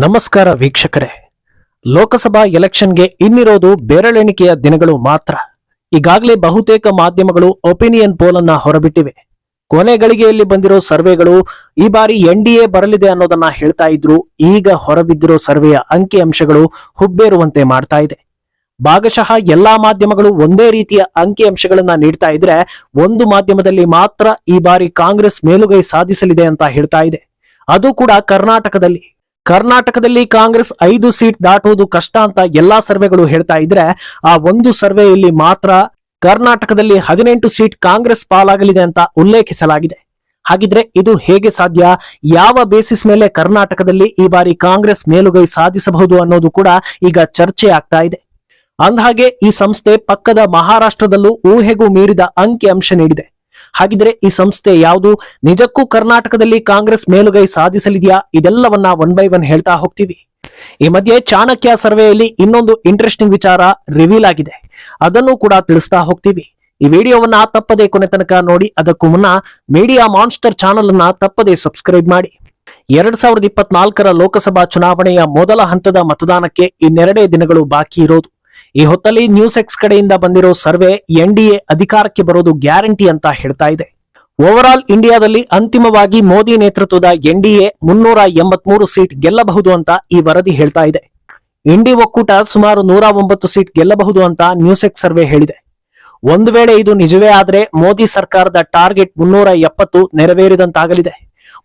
ನಮಸ್ಕಾರ ವೀಕ್ಷಕರೇ. ಲೋಕಸಭಾ ಎಲೆಕ್ಷನ್ಗೆ ಇನ್ನಿರೋದು ಬೆರಳೆಣಿಕೆಯ ದಿನಗಳು ಮಾತ್ರ. ಈಗಾಗಲೇ ಬಹುತೇಕ ಮಾಧ್ಯಮಗಳು ಒಪಿನಿಯನ್ ಪೋಲ್ ಅನ್ನ ಹೊರಬಿಟ್ಟಿವೆ. ಕೊನೆ ಗಳಿಗೆಯಲ್ಲಿ ಬಂದಿರೋ ಸರ್ವೆಗಳು ಈ ಬಾರಿ ಎನ್ಡಿಎ ಬರಲಿದೆ ಅನ್ನೋದನ್ನ ಹೇಳ್ತಾ ಇದ್ರು. ಈಗ ಹೊರಬಿದ್ದಿರೋ ಸರ್ವೆಯ ಅಂಕಿಅಂಶಗಳು ಹುಬ್ಬೇರುವಂತೆ ಮಾಡ್ತಾ ಇದೆ. ಭಾಗಶಃ ಎಲ್ಲಾ ಮಾಧ್ಯಮಗಳು ಒಂದೇ ರೀತಿಯ ಅಂಕಿಅಂಶಗಳನ್ನ ನೀಡ್ತಾ ಇದ್ರೆ, ಒಂದು ಮಾಧ್ಯಮದಲ್ಲಿ ಮಾತ್ರ ಈ ಬಾರಿ ಕಾಂಗ್ರೆಸ್ ಮೇಲುಗೈ ಸಾಧಿಸಲಿದೆ ಅಂತ ಹೇಳ್ತಾ ಇದೆ. ಅದು ಕೂಡ ಕರ್ನಾಟಕದಲ್ಲಿ ಕಾಂಗ್ರೆಸ್ 5 ಸೀಟ್ ದಾಟುವುದು ಕಷ್ಟ ಅಂತ ಎಲ್ಲಾ ಸರ್ವೆಗಳು ಹೇಳ್ತಾ ಇದ್ರೆ, ಆ ಒಂದು ಸರ್ವೆಯಲ್ಲಿ ಮಾತ್ರ ಕರ್ನಾಟಕದಲ್ಲಿ 18 ಸೀಟ್ ಕಾಂಗ್ರೆಸ್ ಪಾಲಾಗಲಿದೆ ಅಂತ ಉಲ್ಲೇಖಿಸಲಾಗಿದೆ. ಹಾಗಿದ್ರೆ ಇದು ಹೇಗೆ ಸಾಧ್ಯ? ಯಾವ ಬೇಸಿಸ್ ಮೇಲೆ ಕರ್ನಾಟಕದಲ್ಲಿ ಈ ಬಾರಿ ಕಾಂಗ್ರೆಸ್ ಮೇಲುಗೈ ಸಾಧಿಸಬಹುದು ಅನ್ನೋದು ಕೂಡ ಈಗ ಚರ್ಚೆ ಆಗ್ತಾ ಇದೆ. ಅಂದಹಾಗೆ ಈ ಸಂಸ್ಥೆ ಪಕ್ಕದ ಮಹಾರಾಷ್ಟ್ರದಲ್ಲೂ ಊಹೆಗೂ ಮೀರಿದ ಅಂಕಿಅಂಶ ನೀಡಿದೆ. ಹಾಗಿದ್ರೆ ಈ ಸಂಸ್ಥೆ ಯಾವುದು? ನಿಜಕ್ಕೂ ಕರ್ನಾಟಕದಲ್ಲಿ ಕಾಂಗ್ರೆಸ್ ಮೇಲುಗೈ ಸಾಧಿಸಲಿದೆಯಾ? ಇದೆಲ್ಲವನ್ನ ಒನ್ ಬೈ ಒನ್ ಹೇಳ್ತಾ ಹೋಗ್ತೀವಿ. ಈ ಮಧ್ಯೆ ಚಾಣಕ್ಯ ಸರ್ವೆಯಲ್ಲಿ ಇನ್ನೊಂದು ಇಂಟ್ರೆಸ್ಟಿಂಗ್ ವಿಚಾರ ರಿವೀಲ್ ಆಗಿದೆ. ಅದನ್ನು ಕೂಡ ತಿಳಿಸ್ತಾ ಹೋಗ್ತೀವಿ. ಈ ವಿಡಿಯೋವನ್ನ ತಪ್ಪದೇ ಕೊನೆ ತನಕ ನೋಡಿ. ಅದಕ್ಕೂ ಮುನ್ನ ಮೀಡಿಯಾ ಮಾನ್ಸ್ಟರ್ ಚಾನಲ್ ಅನ್ನ ತಪ್ಪದೇ ಸಬ್ಸ್ಕ್ರೈಬ್ ಮಾಡಿ. 2024ರ ಲೋಕಸಭಾ ಚುನಾವಣೆಯ ಮೊದಲ ಹಂತದ ಮತದಾನಕ್ಕೆ ಇನ್ನೆರಡೇ ದಿನಗಳು ಬಾಕಿ ಇರೋದು. ಈ ಹೊತ್ತಲ್ಲಿ ನ್ಯೂಸ್ ಎಕ್ಸ್ ಕಡೆಯಿಂದ ಬಂದಿರೋ ಸರ್ವೆ ಎನ್ಡಿಎ ಅಧಿಕಾರಕ್ಕೆ ಬರೋದು ಗ್ಯಾರಂಟಿ ಅಂತ ಹೇಳ್ತಾ ಇದೆ. ಓವರ್ ಆಲ್ ಇಂಡಿಯಾದಲ್ಲಿ ಅಂತಿಮವಾಗಿ ಮೋದಿ ನೇತೃತ್ವದ ಎನ್ಡಿಎ 383 ಸೀಟ್ ಗೆಲ್ಲಬಹುದು ಅಂತ ಈ ವರದಿ ಹೇಳ್ತಾ ಇದೆ. ಇಂಡಿ ಒಕ್ಕೂಟ ಸುಮಾರು 109 ಸೀಟ್ ಗೆಲ್ಲಬಹುದು ಅಂತ ನ್ಯೂಸ್ ಎಕ್ಸ್ ಸರ್ವೆ ಹೇಳಿದೆ. ಒಂದು ವೇಳೆ ಇದು ನಿಜವೇ ಆದ್ರೆ ಮೋದಿ ಸರ್ಕಾರದ ಟಾರ್ಗೆಟ್ 370 ನೆರವೇರಿದಂತಾಗಲಿದೆ.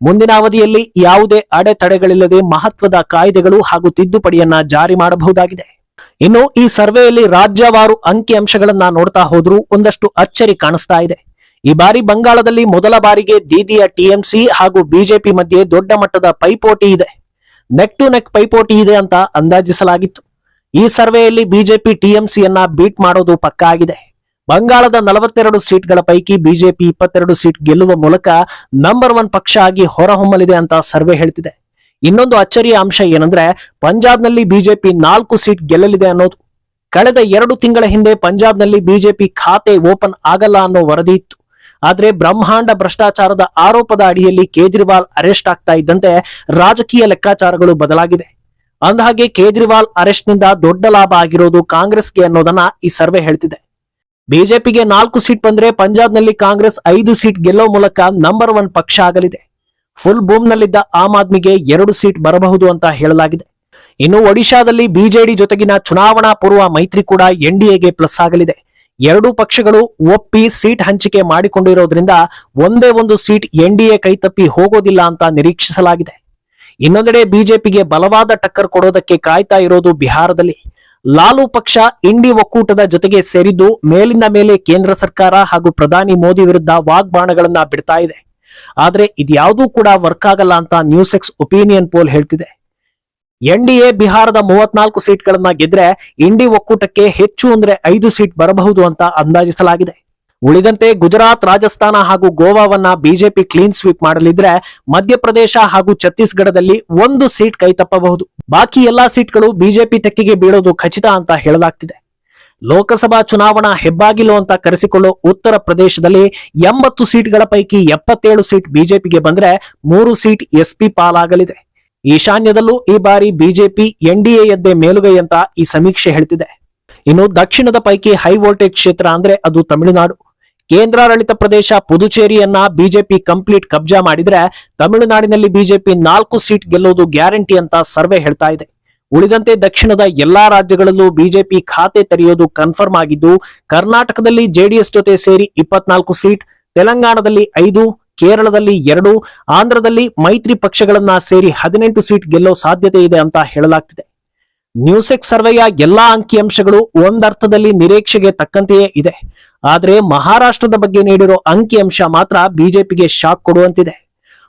ಮುಂದಿನ ಅವಧಿಯಲ್ಲಿ ಯಾವುದೇ ಅಡೆತಡೆಗಳಿಲ್ಲದೆ ಮಹತ್ವದ ಕಾಯ್ದೆಗಳು ಹಾಗೂ ತಿದ್ದುಪಡಿಯನ್ನ ಜಾರಿ ಮಾಡಬಹುದಾಗಿದೆ. ಇನ್ನು ಈ ಸರ್ವೆಯಲ್ಲಿ ರಾಜ್ಯವಾರು ಅಂಕಿಅಂಶಗಳನ್ನ ನೋಡ್ತಾ ಹೋದ್ರೂ ಒಂದಷ್ಟು ಅಚ್ಚರಿ ಕಾಣಿಸ್ತಾ ಇದೆ. ಈ ಬಾರಿ ಬಂಗಾಳದಲ್ಲಿ ಮೊದಲ ಬಾರಿಗೆ ದೀದಿಯ ಟಿಎಂಸಿ ಹಾಗೂ ಬಿಜೆಪಿ ಮಧ್ಯೆ ದೊಡ್ಡ ಮಟ್ಟದ ಪೈಪೋಟಿ ಇದೆ. ನೆಕ್ ಟು ನೆಕ್ ಪೈಪೋಟಿ ಇದೆ ಅಂತ ಅಂದಾಜಿಸಲಾಗಿತ್ತು. ಈ ಸರ್ವೆಯಲ್ಲಿ ಬಿಜೆಪಿ ಟಿಎಂಸಿಯನ್ನ ಬೀಟ್ ಮಾಡೋದು ಪಕ್ಕಾ ಆಗಿದೆ. ಬಂಗಾಳದ 42 ಸೀಟ್ಗಳ ಪೈಕಿ ಬಿಜೆಪಿ 22 ಸೀಟ್ ಗೆಲ್ಲುವ ಮೂಲಕ ನಂಬರ್ 1 ಪಕ್ಷ ಆಗಿ ಹೊರಹೊಮ್ಮಲಿದೆ ಅಂತ ಸರ್ವೆ ಹೇಳ್ತಿದೆ. ಇನ್ನೊಂದು ಅಚ್ಚರಿಯ ಅಂಶ ಏನಂದ್ರೆ, ಪಂಜಾಬ್ನಲ್ಲಿ ಬಿಜೆಪಿ 4 ಸೀಟ್ ಗೆಲ್ಲಲಿದೆ ಅನ್ನೋದು. ಕಳೆದ 2 ತಿಂಗಳ ಹಿಂದೆ ಪಂಜಾಬ್ನಲ್ಲಿ ಬಿಜೆಪಿ ಖಾತೆ ಓಪನ್ ಆಗಲ್ಲ ಅನ್ನೋ ವರದಿ ಇತ್ತು. ಆದ್ರೆ ಬ್ರಹ್ಮಾಂಡ ಭ್ರಷ್ಟಾಚಾರದ ಆರೋಪದ ಅಡಿಯಲ್ಲಿ ಕೇಜ್ರಿವಾಲ್ ಅರೆಸ್ಟ್ ಆಗ್ತಾ ಇದ್ದಂತೆ ರಾಜಕೀಯ ಲೆಕ್ಕಾಚಾರಗಳು ಬದಲಾಗಿದೆ. ಅಂದಹಾಗೆ ಕೇಜ್ರಿವಾಲ್ ಅರೆಸ್ಟ್ ನಿಂದ ದೊಡ್ಡ ಲಾಭ ಆಗಿರೋದು ಕಾಂಗ್ರೆಸ್ಗೆ ಅನ್ನೋದನ್ನ ಈ ಸರ್ವೆ ಹೇಳ್ತಿದೆ. ಬಿಜೆಪಿಗೆ 4 ಸೀಟ್ ಬಂದ್ರೆ ಪಂಜಾಬ್ನಲ್ಲಿ ಕಾಂಗ್ರೆಸ್ 5 ಸೀಟ್ ಗೆಲ್ಲೋ ಮೂಲಕ ನಂಬರ್ 1 ಪಕ್ಷ ಆಗಲಿದೆ. ಫುಲ್ ಬೂಮ್ ನಲ್ಲಿದ್ದ ಆಮ್ ಆದ್ಮಿಗೆ 2 ಸೀಟ್ ಬರಬಹುದು ಅಂತ ಹೇಳಲಾಗಿದೆ. ಇನ್ನು ಒಡಿಶಾದಲ್ಲಿ ಬಿಜೆಡಿ ಜೊತೆಗಿನ ಚುನಾವಣಾ ಪೂರ್ವ ಮೈತ್ರಿ ಕೂಡ ಎನ್ಡಿಎಗೆ ಪ್ಲಸ್ ಆಗಲಿದೆ. 2 ಪಕ್ಷಗಳು ಒಪ್ಪಿ ಸೀಟ್ ಹಂಚಿಕೆ ಮಾಡಿಕೊಂಡಿರೋದ್ರಿಂದ ಒಂದೇ ಒಂದು ಸೀಟ್ ಎನ್ಡಿಎ ಕೈತಪ್ಪಿ ಹೋಗೋದಿಲ್ಲ ಅಂತ ನಿರೀಕ್ಷಿಸಲಾಗಿದೆ. ಇನ್ನೊಂದೆಡೆ ಬಿಜೆಪಿಗೆ ಬಲವಾದ ಟಕ್ಕರ್ ಕೊಡೋದಕ್ಕೆ ಕಾಯ್ತಾ ಇರೋದು ಬಿಹಾರದಲ್ಲಿ. ಲಾಲು ಪಕ್ಷ ಇಂಡಿ ಒಕ್ಕೂಟದ ಜೊತೆಗೆ ಸೇರಿದ್ದು ಮೇಲಿಂದ ಮೇಲೆ ಕೇಂದ್ರ ಸರ್ಕಾರ ಹಾಗೂ ಪ್ರಧಾನಿ ಮೋದಿ ವಿರುದ್ಧ ವಾಗ್ಬಾಣಗಳನ್ನ ಬಿಡ್ತಾ ಇದೆ. ಆದ್ರೆ ಇದ್ಯಾವುದೂ ಕೂಡ ವರ್ಕ್ ಆಗಲ್ಲ ಅಂತ ನ್ಯೂಸ್ ಎಕ್ಸ್ ಒಪಿನಿಯನ್ ಪೋಲ್ ಹೇಳ್ತಿದೆ. ಎನ್ಡಿಎ ಬಿಹಾರದ 34 ಸೀಟ್ಗಳನ್ನ ಗೆದ್ರೆ ಇಂಡಿ ಒಕ್ಕೂಟಕ್ಕೆ ಹೆಚ್ಚು ಅಂದ್ರೆ 5 ಸೀಟ್ ಬರಬಹುದು ಅಂತ ಅಂದಾಜಿಸಲಾಗಿದೆ. ಉಳಿದಂತೆ ಗುಜರಾತ್, ರಾಜಸ್ಥಾನ ಹಾಗೂ ಗೋವಾವನ್ನ ಬಿಜೆಪಿ ಕ್ಲೀನ್ ಸ್ವೀಪ್ ಮಾಡಲಿದ್ರೆ ಮಧ್ಯಪ್ರದೇಶ ಹಾಗೂ ಛತ್ತೀಸ್ಗಢದಲ್ಲಿ 1 ಸೀಟ್ ಕೈತಪ್ಪಬಹುದು. ಬಾಕಿ ಎಲ್ಲಾ ಸೀಟ್ಗಳು ಬಿಜೆಪಿ ತೆಕ್ಕೆಗೆ ಬೀಳೋದು ಖಚಿತ ಅಂತ ಹೇಳಲಾಗ್ತಿದೆ. ಲೋಕಸಭಾ ಚುನಾವಣಾ ಹೆಬ್ಬಾಗಿಲು ಅಂತ ಕರೆಸಿಕೊಳ್ಳೋ ಉತ್ತರ ಪ್ರದೇಶದಲ್ಲಿ 80 ಸೀಟ್ಗಳ ಪೈಕಿ 77 ಸೀಟ್ ಬಿಜೆಪಿಗೆ ಬಂದ್ರೆ 3 ಸೀಟ್ ಎಸ್ಪಿ ಪಾಲಾಗಲಿದೆ. ಈಶಾನ್ಯದಲ್ಲೂ ಈ ಬಾರಿ ಬಿಜೆಪಿ ಎನ್ಡಿಎಯದ್ದೇ ಮೇಲುಗೈ ಅಂತ ಈ ಸಮೀಕ್ಷೆ ಹೇಳ್ತಿದೆ. ಇನ್ನು ದಕ್ಷಿಣದ ಪೈಕಿ ಹೈ ವೋಲ್ಟೇಜ್ ಕ್ಷೇತ್ರ ಅಂದ್ರೆ ಅದು ತಮಿಳುನಾಡು. ಕೇಂದ್ರಾಡಳಿತ ಪ್ರದೇಶ ಪುದುಚೇರಿಯನ್ನ ಬಿಜೆಪಿ ಕಂಪ್ಲೀಟ್ ಕಬ್ಜಾ ಮಾಡಿದ್ರೆ ತಮಿಳುನಾಡಿನಲ್ಲಿ ಬಿಜೆಪಿ 4 ಸೀಟ್ ಗೆಲ್ಲೋದು ಗ್ಯಾರಂಟಿ ಅಂತ ಸರ್ವೆ ಹೇಳ್ತಾ ಇದೆ. ಉಳಿದಂತೆ ದಕ್ಷಿಣದ ಎಲ್ಲಾ ರಾಜ್ಯಗಳಲ್ಲೂ ಬಿಜೆಪಿ ಖಾತೆ ತೆರೆಯೋದು ಕನ್ಫರ್ಮ್ ಆಗಿದ್ದು, ಕರ್ನಾಟಕದಲ್ಲಿ ಜೆಡಿಎಸ್ ಜೊತೆ ಸೇರಿ 24 ಸೀಟ್, ತೆಲಂಗಾಣದಲ್ಲಿ 5, ಕೇರಳದಲ್ಲಿ 2, ಆಂಧ್ರದಲ್ಲಿ ಮೈತ್ರಿ ಪಕ್ಷಗಳನ್ನ ಸೇರಿ 18 ಸೀಟ್ ಗೆಲ್ಲೋ ಸಾಧ್ಯತೆ ಇದೆ ಅಂತ ಹೇಳಲಾಗ್ತಿದೆ. ನ್ಯೂಸ್ ಎಕ್ಸ್ ಸರ್ವೆಯ ಎಲ್ಲಾ ಅಂಕಿಅಂಶಗಳು ಒಂದರ್ಥದಲ್ಲಿ ನಿರೀಕ್ಷೆಗೆ ತಕ್ಕಂತೆಯೇ ಇದೆ. ಆದ್ರೆ ಮಹಾರಾಷ್ಟ್ರದ ಬಗ್ಗೆ ನೀಡಿರೋ ಅಂಕಿಅಂಶ ಮಾತ್ರ ಬಿಜೆಪಿಗೆ ಶಾಕ್ ಕೊಡುವಂತಿದೆ.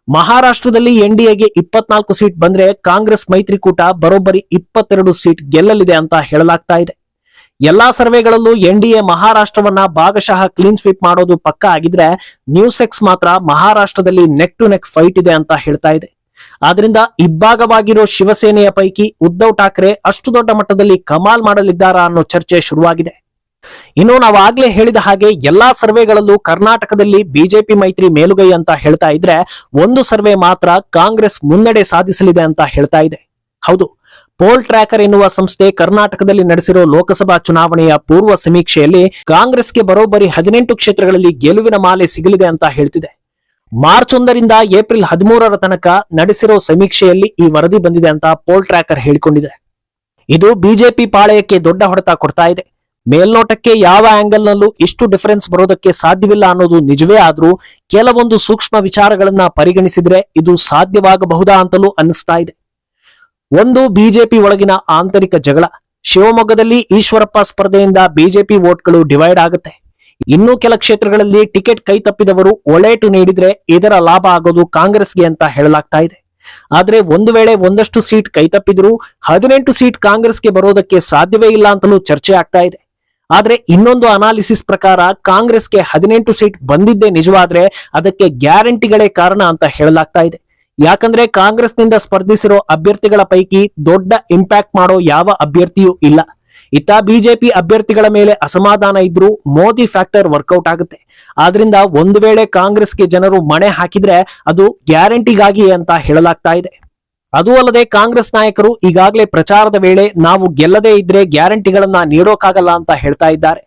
ಮಹಾರಾಷ್ಟ್ರದಲ್ಲಿ ಎನ್ಡಿಎಗೆ 24 ಸೀಟ್ ಬಂದ್ರೆ ಕಾಂಗ್ರೆಸ್ ಮೈತ್ರಿಕೂಟ ಬರೋಬ್ಬರಿ 22 ಸೀಟ್ ಗೆಲ್ಲಲಿದೆ ಅಂತ ಹೇಳಲಾಗ್ತಾ ಇದೆ. ಎಲ್ಲಾ ಸರ್ವೆಗಳಲ್ಲೂ ಎನ್ಡಿಎ ಮಹಾರಾಷ್ಟ್ರವನ್ನ ಭಾಗಶಃ ಕ್ಲೀನ್ ಸ್ವೀಪ್ ಮಾಡೋದು ಪಕ್ಕ ಆಗಿದ್ರೆ, ನ್ಯೂಸ್ ಎಕ್ಸ್ ಮಾತ್ರ ಮಹಾರಾಷ್ಟ್ರದಲ್ಲಿ ನೆಕ್ ಟು ನೆಕ್ ಫೈಟ್ ಇದೆ ಅಂತ ಹೇಳ್ತಾ ಇದೆ. ಆದ್ರಿಂದ ಇಬ್ಬಾಗವಾಗಿರೋ ಶಿವಸೇನೆಯ ಪೈಕಿ ಉದ್ಧವ್ ಠಾಕ್ರೆ ಅಷ್ಟು ದೊಡ್ಡ ಮಟ್ಟದಲ್ಲಿ ಕಮಾಲ್ ಮಾಡಲಿದ್ದಾರಾ ಅನ್ನೋ ಚರ್ಚೆ ಶುರುವಾಗಿದೆ. ಇನ್ನು ನಾವಾಗ್ಲೇ ಹೇಳಿದ ಹಾಗೆ ಎಲ್ಲಾ ಸರ್ವೆಗಳಲ್ಲೂ ಕರ್ನಾಟಕದಲ್ಲಿ ಬಿಜೆಪಿ ಮೈತ್ರಿ ಮೇಲುಗೈ ಅಂತ ಹೇಳ್ತಾ ಇದ್ರೆ, ಒಂದು ಸರ್ವೆ ಮಾತ್ರ ಕಾಂಗ್ರೆಸ್ ಮುನ್ನಡೆ ಸಾಧಿಸಲಿದೆ ಅಂತ ಹೇಳ್ತಾ ಇದೆ. ಹೌದು, ಪೋಲ್ ಟ್ರ್ಯಾಕರ್ ಎನ್ನುವ ಸಂಸ್ಥೆ ಕರ್ನಾಟಕದಲ್ಲಿ ನಡೆಸಿರೋ ಲೋಕಸಭಾ ಚುನಾವಣೆಯ ಪೂರ್ವ ಸಮೀಕ್ಷೆಯಲ್ಲಿ ಕಾಂಗ್ರೆಸ್ಗೆ ಬರೋಬ್ಬರಿ 18 ಕ್ಷೇತ್ರಗಳಲ್ಲಿ ಗೆಲುವಿನ ಮಾಲೆ ಸಿಗಲಿದೆ ಅಂತ ಹೇಳ್ತಿದೆ. ಮಾರ್ಚ್ 1ರಿಂದ ಏಪ್ರಿಲ್ 13ರ ತನಕ ನಡೆಸಿರೋ ಸಮೀಕ್ಷೆಯಲ್ಲಿ ಈ ವರದಿ ಬಂದಿದೆ ಅಂತ ಪೋಲ್ ಟ್ರ್ಯಾಕರ್ ಹೇಳಿಕೊಂಡಿದೆ. ಇದು ಬಿಜೆಪಿ ಪಾಳೆಯಕ್ಕೆ ದೊಡ್ಡ ಹೊಡೆತ ಕೊಡ್ತಾ ಇದೆ. ಮೇಲ್ನೋಟಕ್ಕೆ ಯಾವ ಆಂಗಲ್ ನಲ್ಲೂ ಇಷ್ಟು ಡಿಫರೆನ್ಸ್ ಬರೋದಕ್ಕೆ ಸಾಧ್ಯವಿಲ್ಲ ಅನ್ನೋದು ನಿಜವೇ ಆದ್ರೂ ಕೆಲವೊಂದು ಸೂಕ್ಷ್ಮ ವಿಚಾರಗಳನ್ನ ಪರಿಗಣಿಸಿದ್ರೆ ಇದು ಸಾಧ್ಯವಾಗಬಹುದಾ ಅಂತಲೂ ಅನ್ನಿಸ್ತಾ ಇದೆ. ಒಂದು, ಬಿಜೆಪಿ ಒಳಗಿನ ಆಂತರಿಕ ಜಗಳ. ಶಿವಮೊಗ್ಗದಲ್ಲಿ ಈಶ್ವರಪ್ಪ ಸ್ಪರ್ಧೆಯಿಂದ ಬಿಜೆಪಿ ವೋಟ್ಗಳು ಡಿವೈಡ್ ಆಗುತ್ತೆ. ಇನ್ನೂ ಕೆಲ ಕ್ಷೇತ್ರಗಳಲ್ಲಿ ಟಿಕೆಟ್ ಕೈ ತಪ್ಪಿದವರು ಒಳೇಟು ನೀಡಿದ್ರೆ ಇದರ ಲಾಭ ಆಗೋದು ಕಾಂಗ್ರೆಸ್ಗೆ ಅಂತ ಹೇಳಲಾಗ್ತಾ ಇದೆ. ಆದ್ರೆ ಒಂದು ವೇಳೆ ಒಂದಷ್ಟು ಸೀಟ್ ಕೈ ತಪ್ಪಿದ್ರು 18 ಸೀಟ್ ಕಾಂಗ್ರೆಸ್ಗೆ ಬರೋದಕ್ಕೆ ಸಾಧ್ಯವೇ ಇಲ್ಲ ಅಂತಲೂ ಚರ್ಚೆ ಆಗ್ತಾ ಇದೆ. ಆದ್ರೆ ಇನ್ನೊಂದು ಅನಾಲಿಸಿಸ್ ಪ್ರಕಾರ ಕಾಂಗ್ರೆಸ್ಗೆ 18 ಸೀಟ್ ಬಂದಿದ್ದೇ ನಿಜವಾದ್ರೆ ಅದಕ್ಕೆ ಗ್ಯಾರಂಟಿಗಳೇ ಕಾರಣ ಅಂತ ಹೇಳಲಾಗ್ತಾ ಇದೆ. ಯಾಕಂದ್ರೆ ಕಾಂಗ್ರೆಸ್ನಿಂದ ಸ್ಪರ್ಧಿಸಿರೋ ಅಭ್ಯರ್ಥಿಗಳ ಪೈಕಿ ದೊಡ್ಡ ಇಂಪ್ಯಾಕ್ಟ್ ಮಾಡೋ ಯಾವ ಅಭ್ಯರ್ಥಿಯೂ ಇಲ್ಲ. ಇತ್ತ ಬಿಜೆಪಿ ಅಭ್ಯರ್ಥಿಗಳ ಮೇಲೆ ಅಸಮಾಧಾನ ಇದ್ರೂ ಮೋದಿ ಫ್ಯಾಕ್ಟರ್ ವರ್ಕೌಟ್ ಆಗುತ್ತೆ. ಆದ್ರಿಂದ ಒಂದು ವೇಳೆ ಕಾಂಗ್ರೆಸ್ಗೆ ಜನರು ಮಣೆ ಹಾಕಿದ್ರೆ ಅದು ಗ್ಯಾರಂಟಿಗಾಗಿ ಅಂತ ಹೇಳಲಾಗ್ತಾ ಇದೆ. ಅದೂ ಅಲ್ಲದೆ ಕಾಂಗ್ರೆಸ್ ನಾಯಕರು ಈಗಾಗಲೇ ಪ್ರಚಾರದ ವೇಳೆ ನಾವು ಗೆಲ್ಲದೇ ಇದ್ರೆ ಗ್ಯಾರಂಟಿಗಳನ್ನ ನೀಡೋಕಾಗಲ್ಲ ಅಂತ ಹೇಳ್ತಾ ಇದ್ದಾರೆ.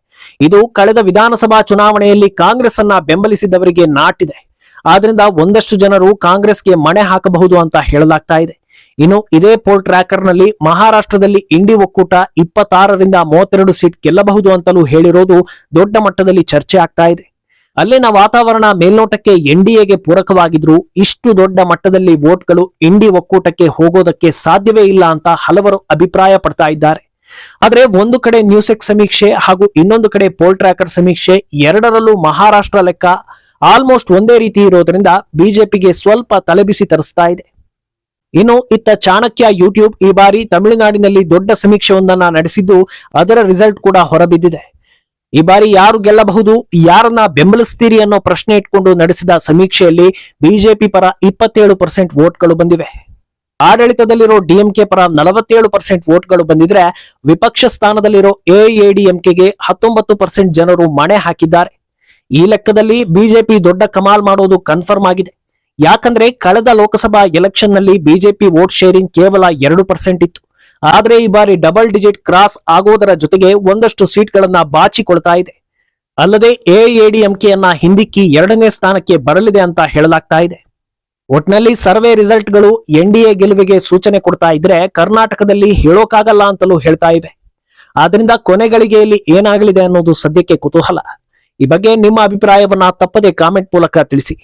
ಇದು ಕಳೆದ ವಿಧಾನಸಭಾ ಚುನಾವಣೆಯಲ್ಲಿ ಕಾಂಗ್ರೆಸ್ ಅನ್ನ ಬೆಂಬಲಿಸಿದವರಿಗೆ ನಾಟಿದೆ. ಆದ್ರಿಂದ ಒಂದಷ್ಟು ಜನರು ಕಾಂಗ್ರೆಸ್ಗೆ ಮಣೆ ಹಾಕಬಹುದು ಅಂತ ಹೇಳಲಾಗ್ತಾ ಇದೆ. ಇನ್ನು ಇದೇ ಪೋಲ್ ಟ್ರ್ಯಾಕರ್ ನಲ್ಲಿ ಮಹಾರಾಷ್ಟ್ರದಲ್ಲಿ ಇಂಡಿ ಒಕ್ಕೂಟ 26ರಿಂದ 32 ಸೀಟ್ ಗೆಲ್ಲಬಹುದು ಅಂತಲೂ ಹೇಳಿರೋದು ದೊಡ್ಡ ಮಟ್ಟದಲ್ಲಿ ಚರ್ಚೆ ಆಗ್ತಾ ಇದೆ. ಅಲ್ಲಿನ ವಾತಾವರಣ ಮೇಲ್ನೋಟಕ್ಕೆ ಎನ್ಡಿಎಗೆ ಪೂರಕವಾಗಿದ್ರು ಇಷ್ಟು ದೊಡ್ಡ ಮಟ್ಟದಲ್ಲಿ ವೋಟ್ಗಳು ಇಂಡಿ ಒಕ್ಕೂಟಕ್ಕೆ ಹೋಗೋದಕ್ಕೆ ಸಾಧ್ಯವೇ ಇಲ್ಲ ಅಂತ ಹಲವರು ಅಭಿಪ್ರಾಯ ಪಡ್ತಾ ಇದ್ದಾರೆ. ಆದ್ರೆ ಒಂದು ಕಡೆ ನ್ಯೂಸೆಕ್ ಸಮೀಕ್ಷೆ ಹಾಗೂ ಇನ್ನೊಂದು ಕಡೆ ಪೋಲ್ ಟ್ರ್ಯಾಕರ್ ಸಮೀಕ್ಷೆ ಎರಡರಲ್ಲೂ ಮಹಾರಾಷ್ಟ್ರ ಲೆಕ್ಕ ಆಲ್ಮೋಸ್ಟ್ ಒಂದೇ ರೀತಿ ಇರೋದ್ರಿಂದ ಬಿಜೆಪಿಗೆ ಸ್ವಲ್ಪ ತಲೆಬಿಸಿ ತರಿಸ್ತಾ ಇದೆ. ಇನ್ನು ಇತ್ತ ಚಾಣಕ್ಯ ಯೂಟ್ಯೂಬ್ ಈ ಬಾರಿ ತಮಿಳುನಾಡಿನಲ್ಲಿ ದೊಡ್ಡ ಸಮೀಕ್ಷೆಯೊಂದನ್ನ ನಡೆಸಿದ್ದು ಅದರ ರಿಸಲ್ಟ್ ಕೂಡ ಹೊರಬಿದ್ದಿದೆ. ಈ ಬಾರಿ ಯಾರು ಗೆಲ್ಲಬಹುದು, ಯಾರನ್ನ ಬೆಂಬಲಿಸ್ತೀರಿ ಅನ್ನೋ ಪ್ರಶ್ನೆ ಇಟ್ಕೊಂಡು ನಡೆಸಿದ ಸಮೀಕ್ಷೆಯಲ್ಲಿ ಬಿಜೆಪಿ ಪರ 27% ವೋಟ್ಗಳು ಬಂದಿವೆ. ಆಡಳಿತದಲ್ಲಿರೋ ಡಿಎಂಕೆ ಪರ 47% ವೋಟ್ಗಳು ಬಂದಿದ್ರೆ ವಿಪಕ್ಷ ಸ್ಥಾನದಲ್ಲಿರೋ ಎಐಎಡಿಎಂಕೆಗೆ 19% ಜನರು ಮಣೆ ಹಾಕಿದ್ದಾರೆ. ಈ ಲೆಕ್ಕದಲ್ಲಿ ಬಿಜೆಪಿ ದೊಡ್ಡ ಕಮಾಲ್ ಮಾಡೋದು ಕನ್ಫರ್ಮ್ ಆಗಿದೆ. ಯಾಕಂದ್ರೆ ಕಳೆದ ಲೋಕಸಭಾ ಎಲೆಕ್ಷನ್ ನಲ್ಲಿ ಬಿಜೆಪಿ ವೋಟ್ ಶೇರಿಂಗ್ ಕೇವಲ 2% ಇತ್ತು. ಆದ್ರೆ ಈ ಬಾರಿ ಡಬಲ್ ಡಿಜಿಟ್ ಕ್ರಾಸ್ ಆಗೋದರ ಜೊತೆಗೆ ಒಂದಷ್ಟು ಸೀಟ್ಗಳನ್ನ ಬಾಚಿಕೊಳ್ತಾ ಇದೆ. ಅಲ್ಲದೆ ಎಐಎಡಿಎಂಕೆಯನ್ನ ಹಿಂದಿಕ್ಕಿ 2ನೇ ಸ್ಥಾನಕ್ಕೆ ಬರಲಿದೆ ಅಂತ ಹೇಳಲಾಗ್ತಾ ಇದೆ. ಒಟ್ನಲ್ಲಿ ಸರ್ವೆ ರಿಸಲ್ಟ್ಗಳು ಎನ್ಡಿಎ ಗೆಲುವಿಗೆ ಸೂಚನೆ ಕೊಡ್ತಾ ಇದ್ರೆ ಕರ್ನಾಟಕದಲ್ಲಿ ಹೇಳೋಕಾಗಲ್ಲ ಅಂತಲೂ ಹೇಳ್ತಾ ಇವೆ. ಆದ್ರಿಂದ ಕೊನೆಗಳಿಗೆಯಲ್ಲಿ ಏನಾಗಲಿದೆ ಅನ್ನೋದು ಸದ್ಯಕ್ಕೆ ಕುತೂಹಲ. ಈ ಬಗ್ಗೆ ನಿಮ್ಮ ಅಭಿಪ್ರಾಯವನ್ನ ತಪ್ಪದೆ ಕಾಮೆಂಟ್ ಮೂಲಕ ತಿಳಿಸಿ.